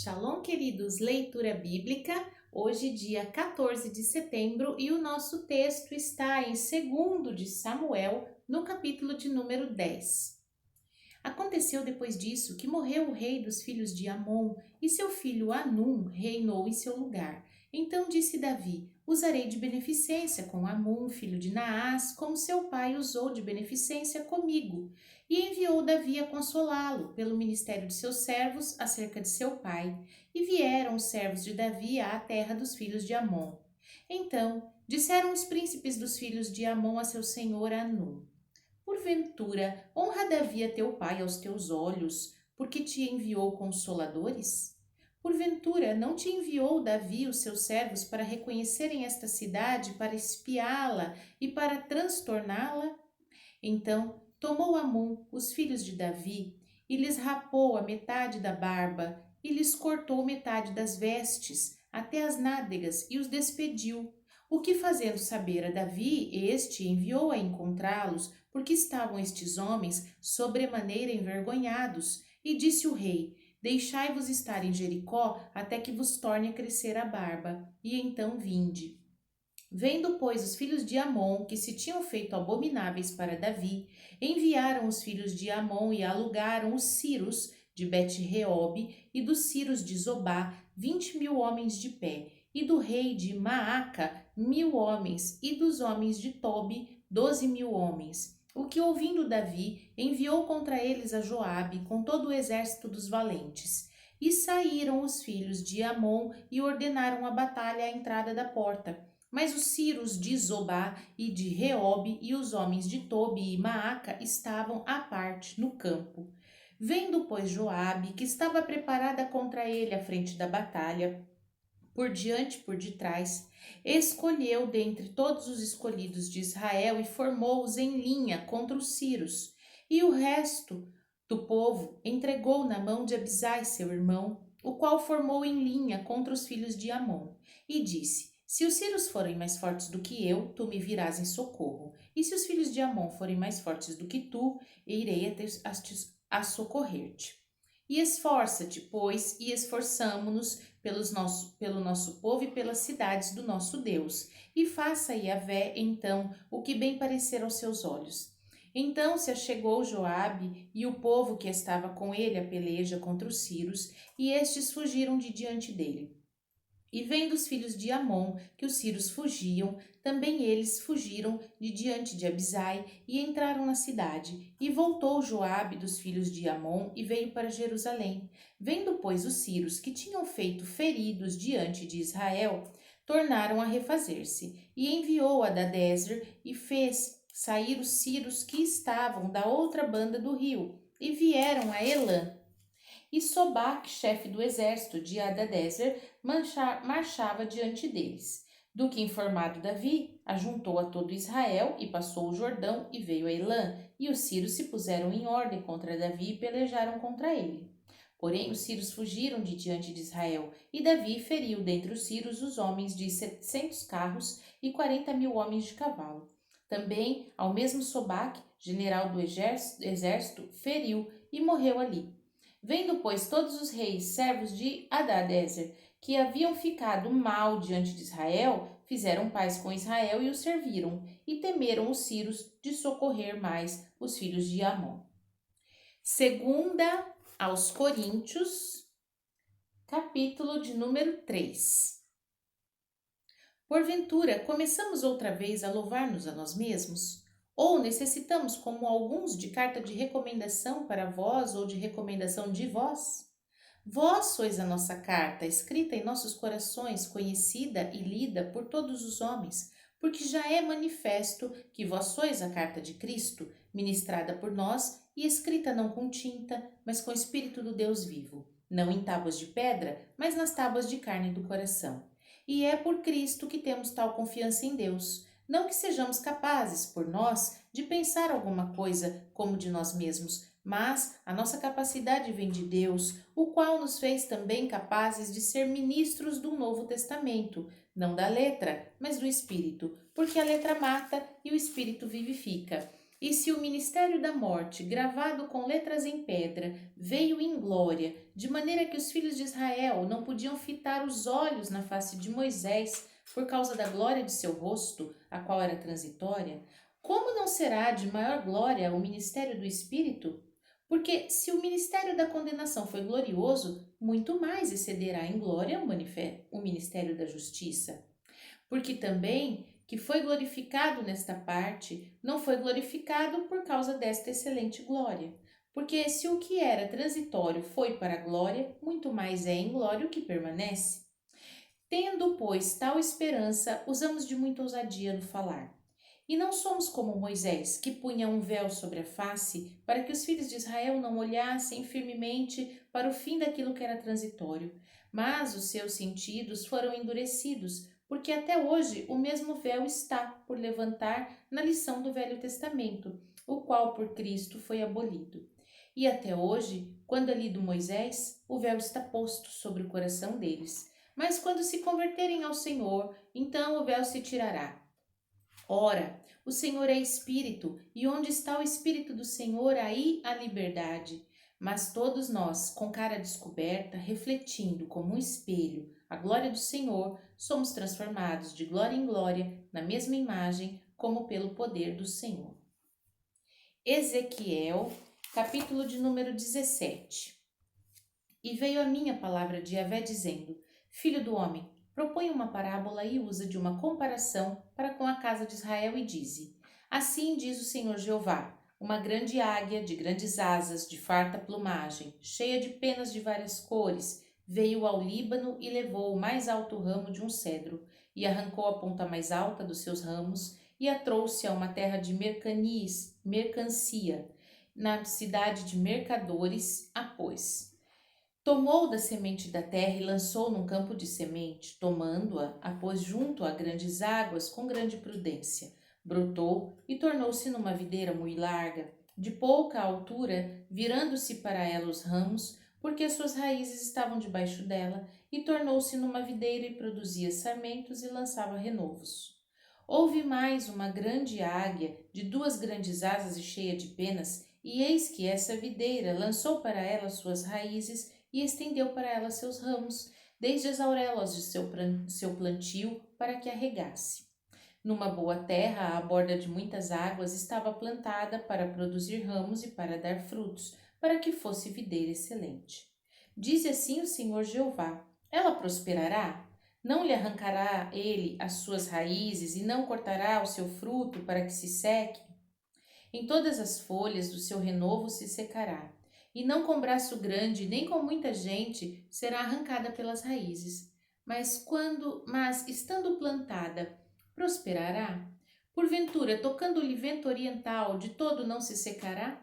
Shalom, queridos, leitura bíblica, hoje dia 14 de setembro e o nosso texto está em 2 de Samuel, no capítulo de número 10. Aconteceu depois disso que morreu o rei dos filhos de Amon e seu filho Anum reinou em seu lugar. Então disse Davi: usarei de beneficência com Amon, filho de Naás, como seu pai usou de beneficência comigo. E enviou Davi a consolá-lo pelo ministério de seus servos acerca de seu pai. E vieram os servos de Davi à terra dos filhos de Amon. Então disseram os príncipes dos filhos de Amon a seu senhor Anum: porventura, honra Davi a teu pai aos teus olhos, porque te enviou consoladores? Porventura, não te enviou Davi os seus servos para reconhecerem esta cidade, para espiá-la e para transtorná-la? Então tomou Amon os filhos de Davi e lhes rapou a metade da barba e lhes cortou metade das vestes até as nádegas e os despediu. O que fazendo saber a Davi, este enviou a encontrá-los, porque estavam estes homens sobremaneira envergonhados. E disse o rei: deixai-vos estar em Jericó até que vos torne a crescer a barba, e então vinde. Vendo, pois, os filhos de Amon, que se tinham feito abomináveis para Davi, enviaram os filhos de Amon e alugaram os Ciros de Bet-Reobe e dos Ciros de Zobá 20.000 homens de pé, e do rei de Maaca 1.000 homens, e dos homens de Tobi 12.000 homens. O que, ouvindo Davi, enviou contra eles a Joabe com todo o exército dos valentes. E saíram os filhos de Amon e ordenaram a batalha à entrada da porta. Mas os Ciros de Zobá e de Reobe e os homens de Tobi e Maaca estavam à parte no campo. Vendo, pois, Joabe, que estava preparada contra ele à frente da batalha, por diante e por detrás, escolheu dentre todos os escolhidos de Israel e formou-os em linha contra os Ciros. E o resto do povo entregou na mão de Abisai, seu irmão, o qual formou em linha contra os filhos de Amon. E disse: se os Ciros forem mais fortes do que eu, tu me virás em socorro. E se os filhos de Amon forem mais fortes do que tu, irei a socorrer-te. E esforça-te, pois, e esforçamo-nos pelo nosso povo e pelas cidades do nosso Deus. E faça Yahvé, então, o que bem parecer aos seus olhos. Então se achegou Joabe e o povo que estava com ele a peleja contra os Ciros, e estes fugiram de diante dele. E vendo os filhos de Amon que os Ciros fugiam, também eles fugiram de diante de Abisai e entraram na cidade. E voltou Joabe dos filhos de Amon e veio para Jerusalém. Vendo, pois, os Ciros que tinham feito feridos diante de Israel, tornaram a refazer-se. E enviou a Hadadezer e fez sair os Ciros que estavam da outra banda do rio e vieram a Elã. E Sobaque, chefe do exército de Hadadezer, marchava diante deles. Do que informado Davi, ajuntou a todo Israel e passou o Jordão e veio a Elã, e os Ciros se puseram em ordem contra Davi e pelejaram contra ele. Porém, os Ciros fugiram de diante de Israel, e Davi feriu dentre os Ciros os homens de 700 carros e 40.000 homens de cavalo. Também, ao mesmo Sobaque, general do exército, feriu e morreu ali. Vendo, pois, todos os reis, servos de Hadadezer, que haviam ficado mal diante de Israel, fizeram paz com Israel e o serviram, e temeram os Ciros de socorrer mais os filhos de Amon. Segunda aos Coríntios, capítulo de número 3. Porventura, começamos outra vez a louvar-nos a nós mesmos? Ou necessitamos, como alguns, de carta de recomendação para vós ou de recomendação de vós? Vós sois a nossa carta, escrita em nossos corações, conhecida e lida por todos os homens, porque já é manifesto que vós sois a carta de Cristo, ministrada por nós e escrita não com tinta, mas com o Espírito do Deus vivo, não em tábuas de pedra, mas nas tábuas de carne do coração. E é por Cristo que temos tal confiança em Deus. Não que sejamos capazes, por nós, de pensar alguma coisa como de nós mesmos, mas a nossa capacidade vem de Deus, o qual nos fez também capazes de ser ministros do Novo Testamento, não da letra, mas do Espírito, porque a letra mata e o Espírito vivifica. E se o ministério da morte, gravado com letras em pedra, veio em glória, de maneira que os filhos de Israel não podiam fitar os olhos na face de Moisés por causa da glória de seu rosto, a qual era transitória, como não será de maior glória o ministério do Espírito? Porque se o ministério da condenação foi glorioso, muito mais excederá em glória o ministério da justiça. Porque também que foi glorificado nesta parte, não foi glorificado por causa desta excelente glória. Porque se o que era transitório foi para a glória, muito mais é em glória o que permanece. Tendo, pois, tal esperança, usamos de muita ousadia no falar. E não somos como Moisés, que punha um véu sobre a face, para que os filhos de Israel não olhassem firmemente para o fim daquilo que era transitório. Mas os seus sentidos foram endurecidos, porque até hoje o mesmo véu está por levantar na lição do Velho Testamento, o qual por Cristo foi abolido. E até hoje, quando é lido Moisés, o véu está posto sobre o coração deles. Mas quando se converterem ao Senhor, então o véu se tirará. Ora, o Senhor é Espírito, e onde está o Espírito do Senhor, aí a liberdade. Mas todos nós, com cara descoberta, refletindo como um espelho a glória do Senhor, somos transformados de glória em glória, na mesma imagem, como pelo poder do Senhor. Ezequiel, capítulo de número 17. E veio a mim a palavra de Yahvé dizendo: Filho do homem, propõe uma parábola e usa de uma comparação para com a casa de Israel e dize: Assim diz o Senhor Jeová: uma grande águia de grandes asas, de farta plumagem, cheia de penas de várias cores, veio ao Líbano e levou o mais alto ramo de um cedro, e arrancou a ponta mais alta dos seus ramos, e a trouxe a uma terra de mercancia, na cidade de mercadores a pôs. Tomou da semente da terra e lançou num campo de semente, tomando-a, a pôs junto a grandes águas com grande prudência. Brotou e tornou-se numa videira muito larga, de pouca altura, virando-se para ela os ramos, porque as suas raízes estavam debaixo dela, e tornou-se numa videira e produzia sarmentos e lançava renovos. Houve mais uma grande águia, de 2 grandes asas e cheia de penas, e eis que essa videira lançou para ela suas raízes e estendeu para ela seus ramos, desde as auréolas de seu plantio, para que a regasse. Numa boa terra, à borda de muitas águas, estava plantada para produzir ramos e para dar frutos, para que fosse videira excelente. Diz assim o Senhor Jeová: ela prosperará? Não lhe arrancará ele as suas raízes e não cortará o seu fruto para que se seque? Em todas as folhas do seu renovo se secará, e não com braço grande, nem com muita gente, será arrancada pelas raízes. Mas estando plantada, prosperará? Porventura, tocando-lhe vento oriental, de todo não se secará?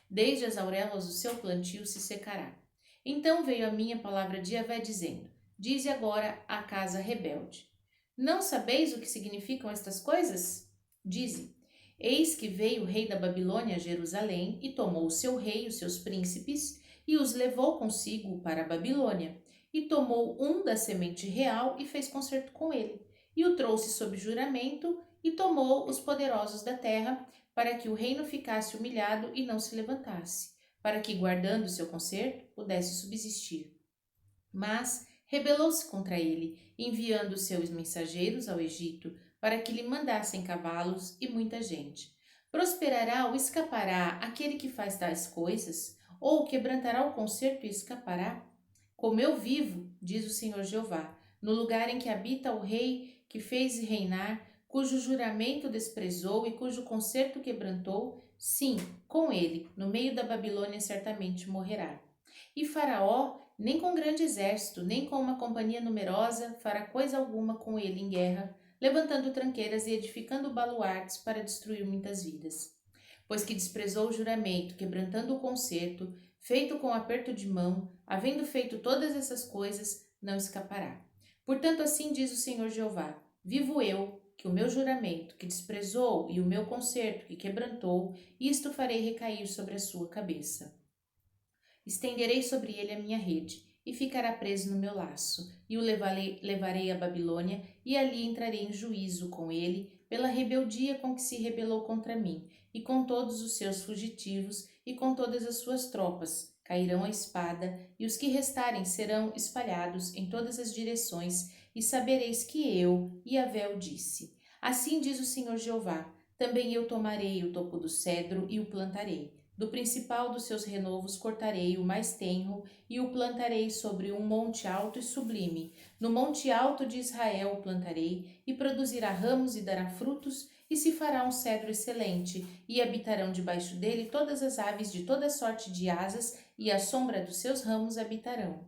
Desde as auréolas do seu plantio se secará. Então veio a minha palavra de Yahvé dizendo: Dize agora à casa rebelde: Não sabeis o que significam estas coisas? Dize: Eis que veio o rei da Babilônia a Jerusalém e tomou o seu rei, os seus príncipes, e os levou consigo para a Babilônia, e tomou um da semente real e fez concerto com ele, e o trouxe sob juramento, e tomou os poderosos da terra, para que o reino ficasse humilhado e não se levantasse, para que, guardando o seu concerto, pudesse subsistir. Mas rebelou-se contra ele, enviando seus mensageiros ao Egito, para que lhe mandassem cavalos e muita gente. Prosperará ou escapará aquele que faz tais coisas? Ou quebrantará o concerto e escapará? Como eu vivo, diz o Senhor Jeová, no lugar em que habita o rei que fez reinar, cujo juramento desprezou e cujo concerto quebrantou, sim, com ele, no meio da Babilônia certamente morrerá. E Faraó, nem com grande exército, nem com uma companhia numerosa, fará coisa alguma com ele em guerra, levantando tranqueiras e edificando baluartes para destruir muitas vidas. Pois que desprezou o juramento, quebrantando o concerto, feito com aperto de mão, havendo feito todas essas coisas, não escapará. Portanto, assim diz o Senhor Jeová: Vivo eu, que o meu juramento, que desprezou, e o meu concerto, que quebrantou, isto farei recair sobre a sua cabeça. Estenderei sobre ele a minha rede, e ficará preso no meu laço, e o levarei à Babilônia, e ali entrarei em juízo com ele, pela rebeldia com que se rebelou contra mim, e com todos os seus fugitivos, e com todas as suas tropas. Cairão a espada, e os que restarem serão espalhados em todas as direções, e sabereis que eu, Yahvé, o disse. Assim diz o Senhor Jeová: também eu tomarei o topo do cedro e o plantarei. Do principal dos seus renovos cortarei o mais tenro e o plantarei sobre um monte alto e sublime. No monte alto de Israel o plantarei, e produzirá ramos e dará frutos, e se fará um cedro excelente, e habitarão debaixo dele todas as aves de toda sorte de asas, e à sombra dos seus ramos habitarão.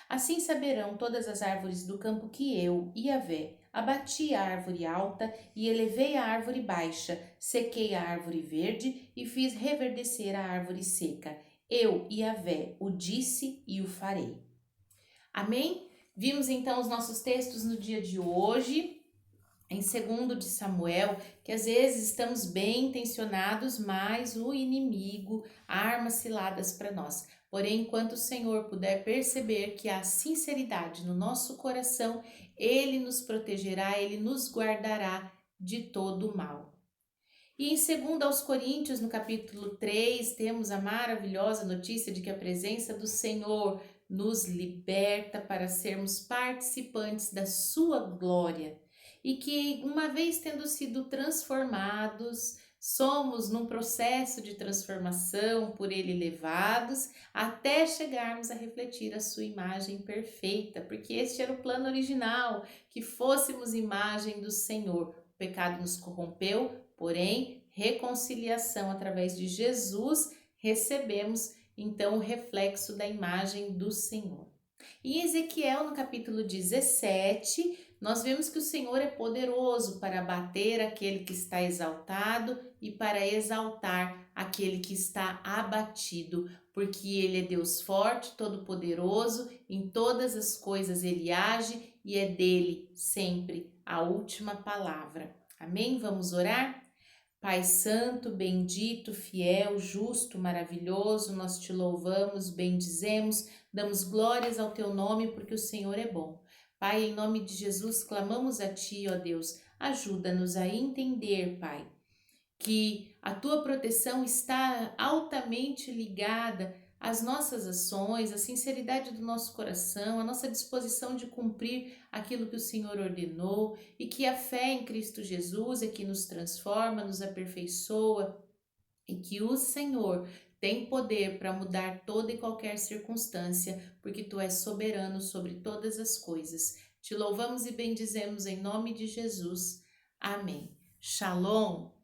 Assim saberão todas as árvores do campo que eu, Yahvé, abati a árvore alta e elevei a árvore baixa, sequei a árvore verde e fiz reverdecer a árvore seca. Eu, Yahvé, o disse e o farei. Amém? Vimos então os nossos textos no dia de hoje, em 2 de Samuel, que às vezes estamos bem intencionados, mas o inimigo arma ciladas para nós. Porém, enquanto o Senhor puder perceber que há sinceridade no nosso coração, Ele nos protegerá, Ele nos guardará de todo o mal. E em 2 aos Coríntios, no capítulo 3, temos a maravilhosa notícia de que a presença do Senhor nos liberta para sermos participantes da sua glória. E que, uma vez tendo sido transformados, somos num processo de transformação por Ele levados, até chegarmos a refletir a sua imagem perfeita, porque este era o plano original, que fôssemos imagem do Senhor. O pecado nos corrompeu, porém, reconciliação através de Jesus, recebemos então o reflexo da imagem do Senhor. Em Ezequiel, no capítulo 17, nós vemos que o Senhor é poderoso para abater aquele que está exaltado e para exaltar aquele que está abatido, porque Ele é Deus forte, todo-poderoso, em todas as coisas Ele age e é dele sempre a última palavra. Amém? Vamos orar? Pai santo, bendito, fiel, justo, maravilhoso, nós te louvamos, bendizemos, damos glórias ao teu nome porque o Senhor é bom. Pai, em nome de Jesus, clamamos a ti, ó Deus, ajuda-nos a entender, Pai, que a tua proteção está altamente ligada às nossas ações, à sinceridade do nosso coração, à nossa disposição de cumprir aquilo que o Senhor ordenou e que a fé em Cristo Jesus é que nos transforma, nos aperfeiçoa e que o Senhor tem poder para mudar toda e qualquer circunstância, porque tu és soberano sobre todas as coisas. Te louvamos e bendizemos em nome de Jesus. Amém. Shalom.